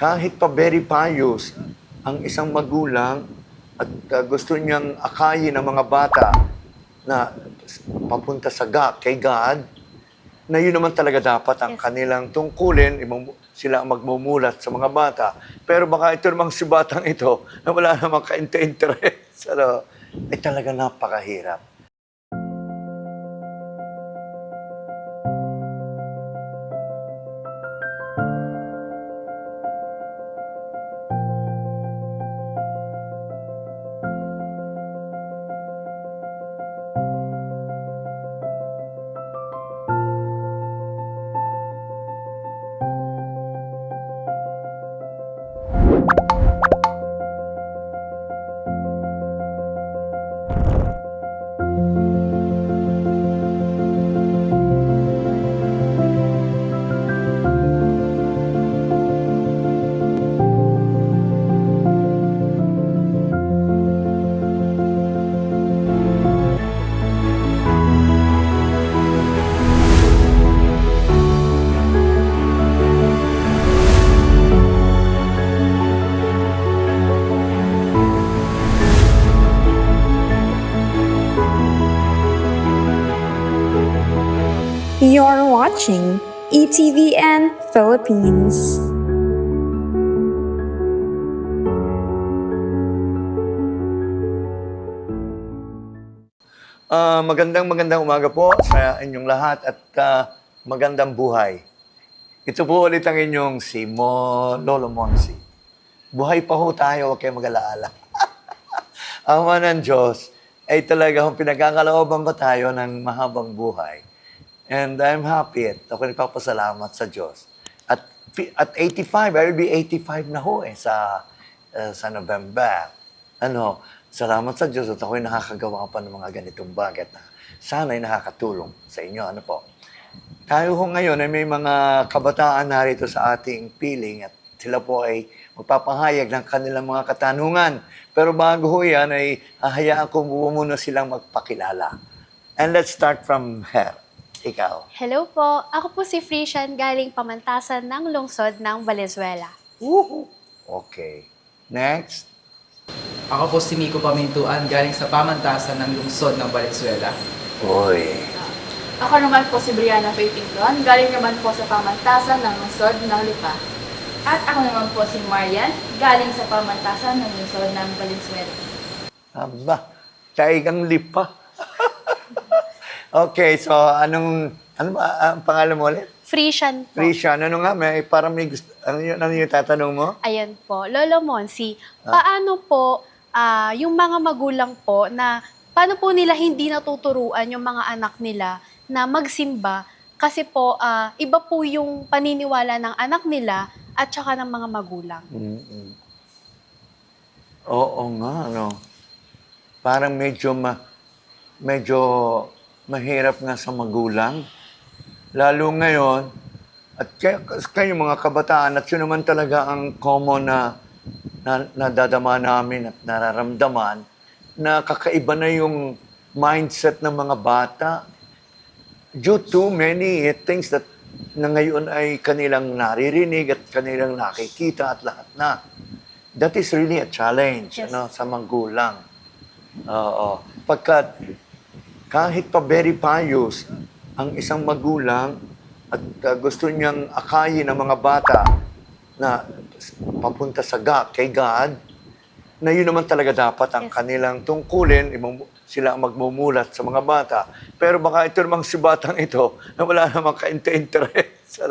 kahit pa very pious ang isang magulang at gusto niyang akayin ang mga bata na papunta sa kay God, na yun naman talaga dapat ang Yes. kanilang tungkulin, sila ang magmumulat sa mga bata. Pero baka ito namang si batang ito na wala namang ka-interest. Talaga napakahirap. You're watching ETVN Philippines. Magandang umaga po sa inyong lahat at magandang buhay. Ito po ulit ang inyong si Lolo Monsi. Buhay pa ho tayo, huwag kayong mag-alaala. Ama ng Diyos ay talagang pinagkakalooban ba tayo ng mahabang buhay. And I'm happy at ako nagpapasalamat sa Diyos. At 85, I will be 85 na ho sa November. Salamat sa Diyos at ako'y nakakagawa pa ng mga ganitong bagay na sana'y nakakatulong sa inyo. Tayo ho ngayon ay may mga kabataan narito sa ating piling at sila po ay magpapahayag ng kanilang mga katanungan. Pero bago ho yan ay hahayaan ko muna silang magpakilala. And let's start from her. Ikaw. Hello po, ako po si Frisian galing Pamantasan ng Lungsod ng Valenzuela. Woohoo! Okay. Next. Ako po si Miko Pamintuan, galing sa Pamantasan ng Lungsod ng Valenzuela. Uy. Ako naman po si Brianna Faye Pintuan, galing naman po sa Pamantasan ng Lungsod ng Lipa. At ako naman po si Marian, galing sa Pamantasan ng Lungsod ng Valenzuela. Aba, taigang lipa. Okay, so ano ba ang pangalan mo ulit? Frisian po. Frisian, parang may gusto, ano yung tatanong mo? Ayan po, Lolo Monsi, paano po yung mga magulang po paano po nila hindi natuturuan yung mga anak nila na magsimba kasi po iba po yung paniniwala ng anak nila at saka ng mga magulang. Mm-mm. Oo nga, Parang medyo mahirap nga sa magulang. Lalo ngayon, at kayo mga kabataan, at yun naman talaga ang common na nadadama namin at nararamdaman, na kakaiba na yung mindset ng mga bata due to many things na ngayon ay kanilang naririnig at kanilang nakikita at lahat na. That is really a challenge Yes. sa magulang. Oo. Pagkat kahit pa very pious ang isang magulang at gusto niyang akayin ang mga bata na papunta sa kay God, na yun naman talaga dapat ang Yes. kanilang tungkulin, sila ang magmumulat sa mga bata. Pero baka ito namang si batang ito na wala namang ka-interest.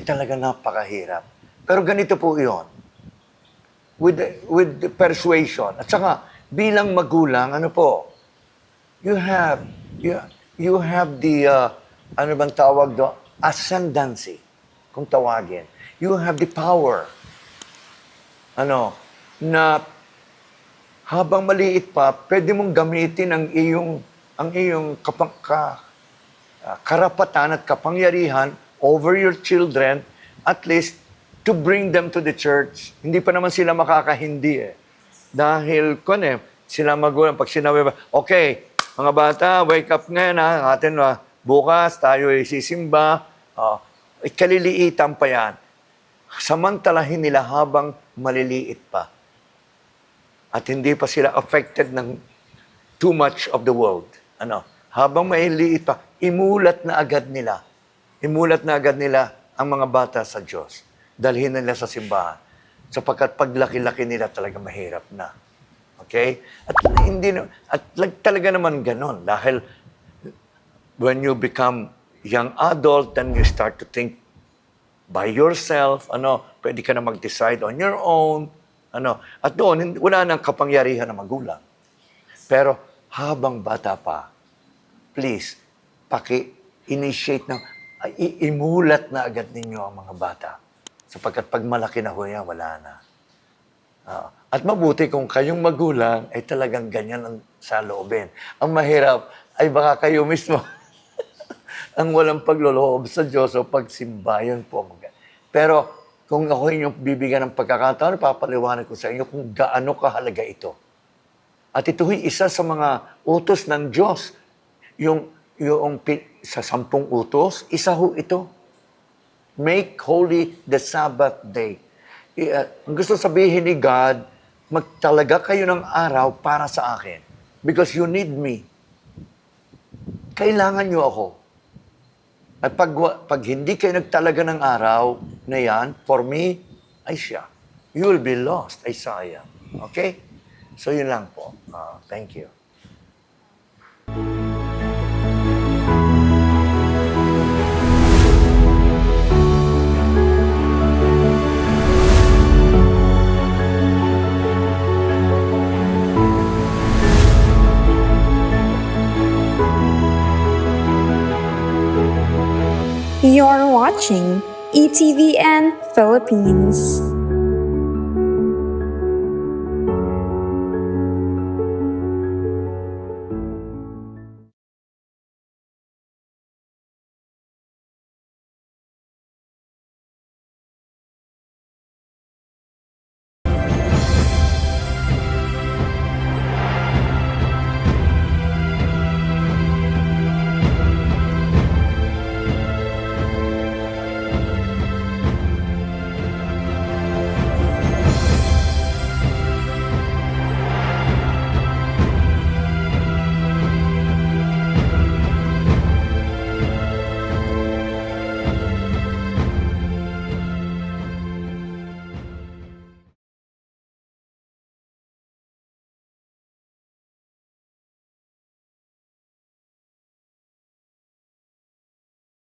Talaga napakahirap. Pero ganito po yun. With the persuasion. At saka, bilang magulang, you have the, ano bang tawag do? Ascendancy, kung tawagin. You have the power. Na habang maliit pa, pwede mong gamitin ang iyong karapatan at kapangyarihan over your children, at least to bring them to the church. Hindi pa naman sila makakahindi eh. Dahil, sila magulang, pag sinabi ba, okay, mga bata, wake up ngayon ha, bukas tayo ay sisimba, kaliliitan pa yan. samantalahin nila habang maliliit pa. At hindi pa sila affected ng too much of the world. Habang maliliit pa, imulat na agad nila ang mga bata sa Diyos. Dalhin nila sa simbahan. Sapagkat paglaki-laki nila talaga mahirap na. Okay? At talaga naman ganon. Dahil when you become young adult, then you start to think by yourself, pwede ka na mag-decide on your own, At doon, wala nang kapangyarihan ng magulang. Pero habang bata pa, please, paki-initiate imulat na agad ninyo ang mga bata. Sapagkat pag malaki na ho yan, wala na. At mabuti kung kayong magulang ay talagang ganyan ang saloobin. Ang mahirap ay baka kayo mismo ang walang pagloloob sa Diyos o pagsimba, yun po. Pero kung ako inyong bibigyan ng pagkakataon, papaliwanag ko sa inyo kung gaano kahalaga ito. At ito'y isa sa mga utos ng Diyos. Yung sa 10 utos, isa ho ito. Make holy the Sabbath day. Ang gusto sabihin ni God, magtalaga kayo ng araw para sa akin. Because you need me. Kailangan nyo ako. At pag hindi kayo nagtalaga ng araw na yan, for me, ay siya. You will be lost, ay sayang. Okay? So yun lang po. Thank you. You're watching ETVN Philippines.